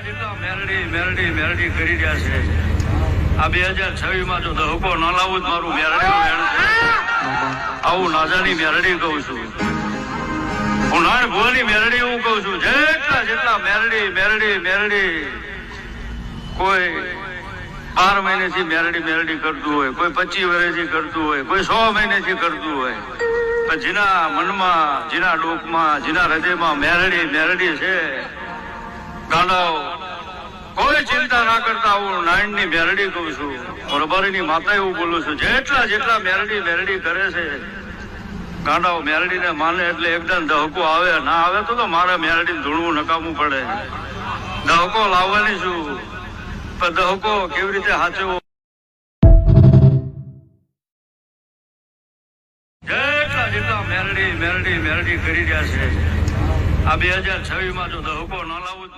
જેટલા મેરડી મેરડી મેરડી કરી રહ્યા છે આ 2026 જો દહકો ન લાવું જ મારું મેરડીનું વેણ છે. આવું નાજાની મેરડી કહું છું હું, નાણ ભુવાની મેરડી હું કહું છું. જેટલા મેરડી મેરડી મેરડી કોઈ 12 મહિનેથી મેરડી મેરડી કરતું હોય, કોઈ 25 વર્ષથી કરતું હોય, કોઈ 100 મહિનેથી કરતું હોય, પણ જેના મનમાં, જેના ડોકમાં, જેના હૃદયમાં મેરડી મેરડી છે, ગાંડાઓ કોઈ ચિંતા ના કરતા હું નાયણની મેરડી કહું છું. રબારીની માતા એવું બોલું છું. જેટલા મેરડી મેરડી કરે છે ગાંડાઓ મેરડીને માને એટલે એકદમ દહકો આવે, ના આવે તો મારે મેરડીને ધૂણવું નકામું પડે. દહકો લાવવાની છું, પણ દહકો કેવી રીતે સાચવવો. જેટલા મેરડી મેરડી મેરડી કરી રહ્યા છે આ 2026 જો દહકો ન લાવું